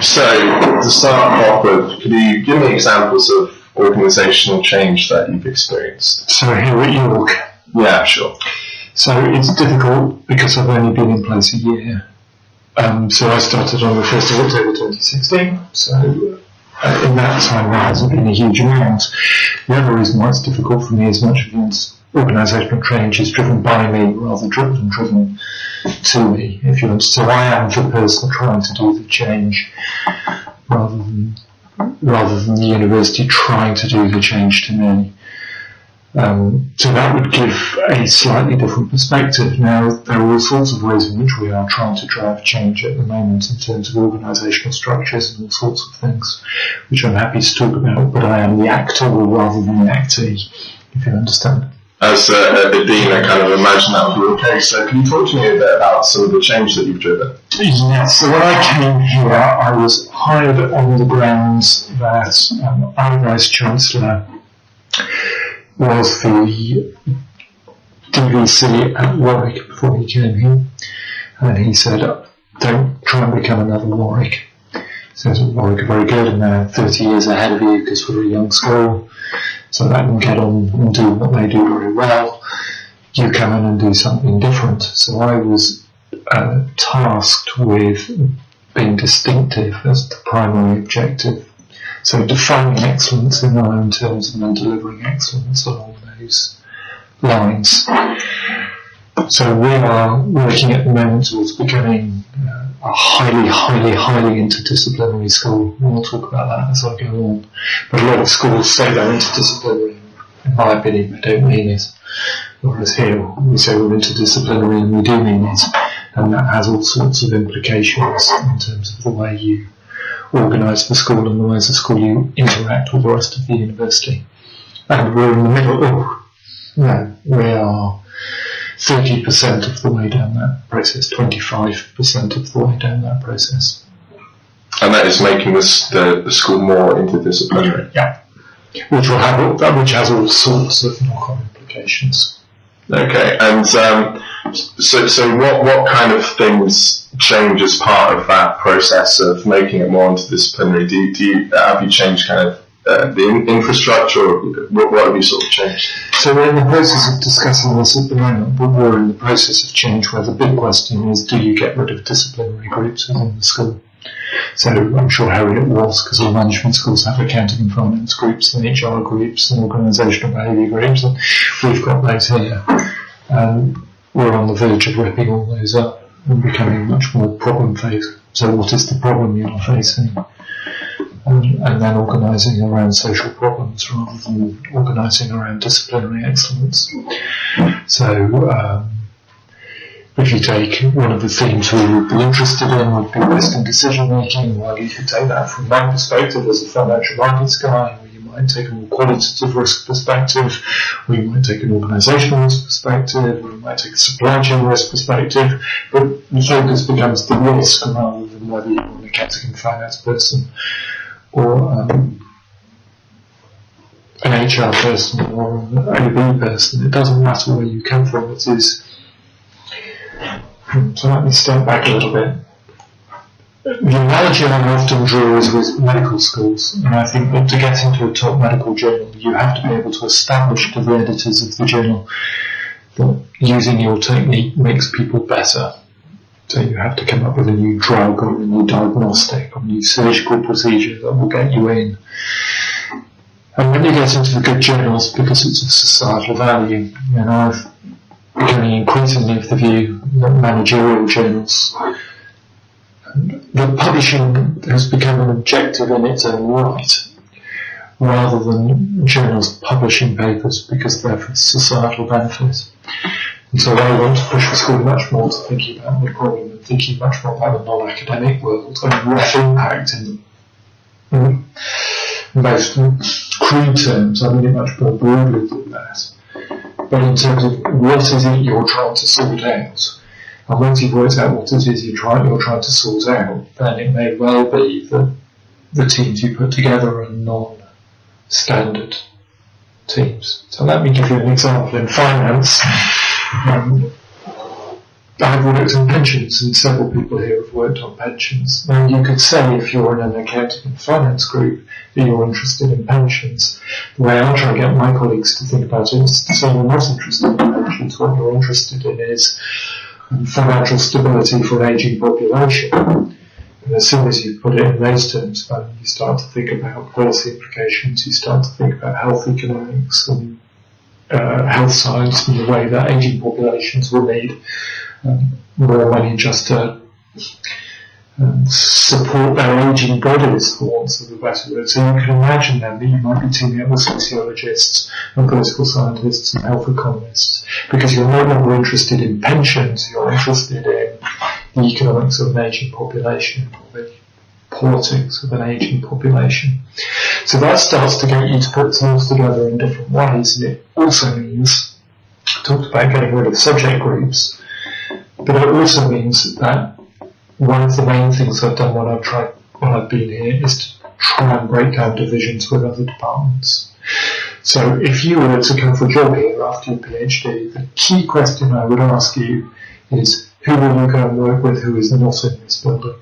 So, to start off with, could you give me examples of organisational change that you've experienced? So here at York? Yeah, sure. So it's difficult because I've only been in place a year. So I started on the 1st of October 2016, so in that time there hasn't been a huge amount. The other reason why it's difficult for me is much of the organisational change is driven by me rather than driven to me, if you want. So I am the person trying to do the change rather than the university trying to do the change to me. So that would give a slightly different perspective. Now, there are all sorts of ways in which we are trying to drive change at the moment in terms of organisational structures and all sorts of things, which I'm happy to talk about, but I am the actor rather than the actee, if you understand. As a dean, I kind of imagine that would be okay. So can you talk to me a bit about some of the change that you've driven? Yes, so when I came here, I was hired on the grounds that our Vice-Chancellor was the DVC at Warwick before he came here, and he said, don't try and become another Warwick. He says, Warwick are very good and they're 30 years ahead of you because we're a young school, so let them get on and do what they do very well. You come in and do something different. So I was tasked with being distinctive as the primary objective. So defining excellence in my own terms and then delivering excellence along those lines. So we are working at the moment towards becoming a highly interdisciplinary school. And we'll talk about that as I go on. But a lot of schools say they're interdisciplinary. In my opinion, they don't mean it. Whereas here, we say we're interdisciplinary and we do mean it. And that has all sorts of implications in terms of the way you organise the school and the ways the school you interact with the rest of the university. And we're in the middle, we are 30% of the way down that process, 25% of the way down that process. And that is making the school more interdisciplinary? Yeah. Which has all sorts of knock-on implications. Okay, and so what kind of things change as part of that process of making it more interdisciplinary? Have you changed kind of the infrastructure, or what have you sort of changed? So we're in the process of discussing this at the moment, but we're in the process of change where the big question is, do you get rid of disciplinary groups within the school? So I'm sure Harriet was, because all management schools have accounting and finance groups and HR groups and organisational behaviour groups, and we've got those here. And we're on the verge of ripping all those up and becoming much more problem-faced. So what is the problem you're facing? And then organising around social problems rather than organising around disciplinary excellence. So if you take one of the themes we would be interested in would be Western decision making, well, you could take that from my perspective as a financial markets guy, or you might take a more qualitative risk perspective, or you might take an organisational risk perspective, or you might take a supply chain risk perspective, but the focus becomes the risk rather than whether you're an accounting and finance person or an HR person or an OB person. It doesn't matter where you come from, it is. So let me step back a little bit. The analogy I often draw is with medical schools, and I think that to get into a top medical journal, you have to be able to establish to the editors of the journal that using your technique makes people better. So you have to come up with a new drug or a new diagnostic or a new surgical procedure that will get you in. And when you get into the good journals, because it's of societal value, and I've becoming increasingly of the view that managerial journals, that publishing has become an objective in its own right, rather than journals publishing papers because they're for societal benefit. And so I want to push the school much more to thinking about the problem and thinking much more about the non-academic world and what impact in most crude terms. I mean it much more broadly than that. But in terms of what is it you're trying to sort out, and once you've worked out what it is you're trying to sort out, then it may well be that the teams you put together are non-standard teams. So let me give you an example. In finance, I've worked on pensions, and several people here have worked on pensions. Now, you could say, if you're in an accounting and finance group, that you're interested in pensions. The way I try to get my colleagues to think about it is to say you're not interested in pensions. What you're interested in is financial stability for an ageing population. And as soon as you put it in those terms, then you start to think about policy implications, you start to think about health economics and health science and the way that ageing populations will need more money just to support their ageing bodies, for want of a better word. So you can imagine then that you might be teaming up with sociologists and political scientists and health economists, because you're no longer interested in pensions, you're interested in the economics of an ageing population, or the politics of an ageing population. So that starts to get you to put teams together in different ways, and it also means, I talked about getting rid of subject groups, but it also means that one of the main things I've done when I've been here is to try and break down divisions with other departments. So if you were to come for a job here after your PhD, the key question I would ask you is, who will you go and work with who is not in this building?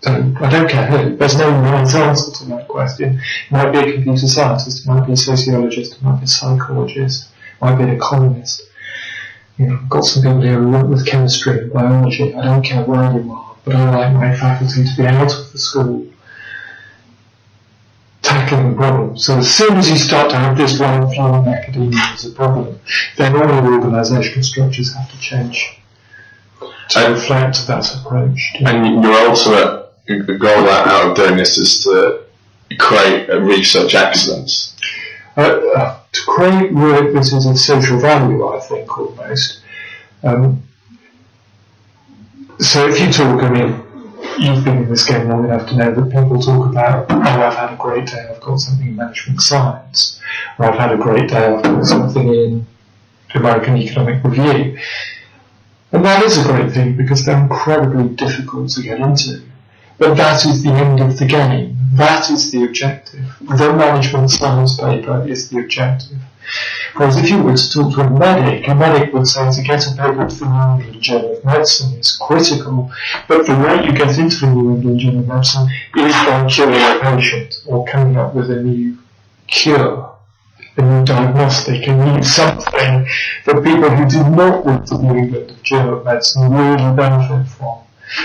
So I don't care who. There's no right answer to that question. It might be a computer scientist, it might be a sociologist, it might be a psychologist, it might be an economist. I've got some people here who work with chemistry and biology. I don't care where you are, but I like my faculty to be out of the school tackling the problem. So as soon as you start to have this one flowing academia as a problem, then all your organisational structures have to change to reflect that approach. And your ultimate goal out of doing this is to create a research excellence. To create work that is of social value, I think, almost. So if you talk, you've been in this game long enough to know that people talk about, oh, I've had a great day, I've got something in management science, or I've had a great day, I've got something in American Economic Review. And that is a great thing, because they're incredibly difficult to get into. But that is the end of the game. That is the objective. The management science paper is the objective. Whereas if you were to talk to a medic would say to get a paper into the New England Journal of Medicine is critical, but the way you get into the New England Journal of Medicine is by curing a patient, or coming up with a new cure, a new diagnostic, a new something that people who do not read the New England Journal of Medicine really benefit from.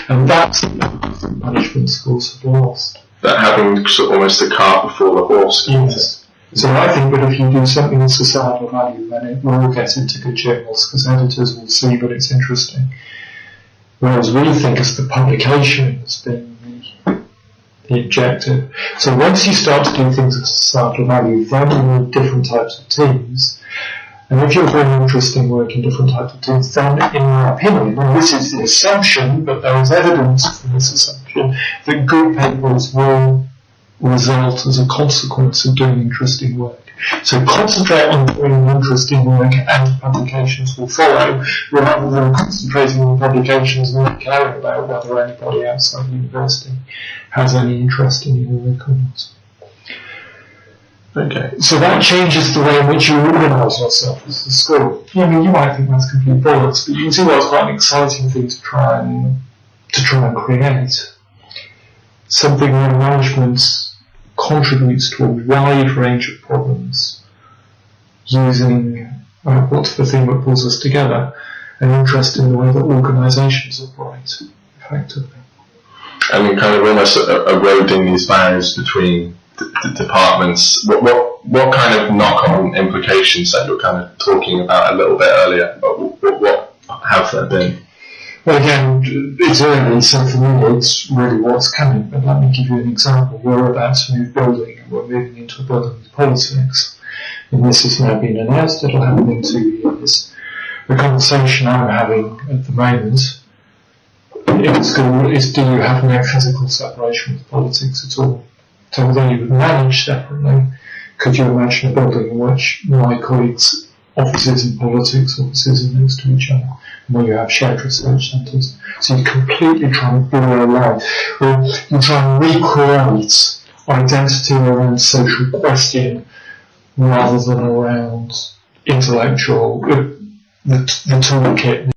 And that's what management schools have lost. That having almost the cart before the horse. Yes. So I think that if you do something of societal value, then it will get into good journals, because editors will see that it's interesting. Whereas we think as the publication as being the objective. So once you start to do things of societal value, then you need different types of teams. And if you're doing interesting work in different types of teams, then in my opinion, and this is the assumption, but there is evidence for this assumption, that good papers will result as a consequence of doing interesting work. So concentrate on doing interesting work and publications will follow, rather than concentrating on publications and not caring about whether anybody outside university has any interest in your work or not. Okay. So that changes the way in which you organise yourself as a school. You might think that's complete bollocks, but you can see what's quite an exciting thing to try and create. Something where management contributes to a wide range of problems using what's the thing that pulls us together, an interest in the way that organisations operate effectively. And kind of almost eroding these barriers between the departments. What kind of knock-on implications that you're kind of talking about a little bit earlier? What have there been? Well, again, it's early, so for me it's really what's coming, but let me give you an example. We're about to move building, and we're moving into a building with politics, and this has now been announced. It'll happen in 2 years. The conversation I'm having at the moment in school is, do you have no physical separation with politics at all? So although you would manage separately, could you imagine a building in which my colleagues' offices and politics offices are next to each other, and where you have shared research centres? So you completely try and blur a line, or you try and recreate identity around social question rather than around intellectual, the toolkit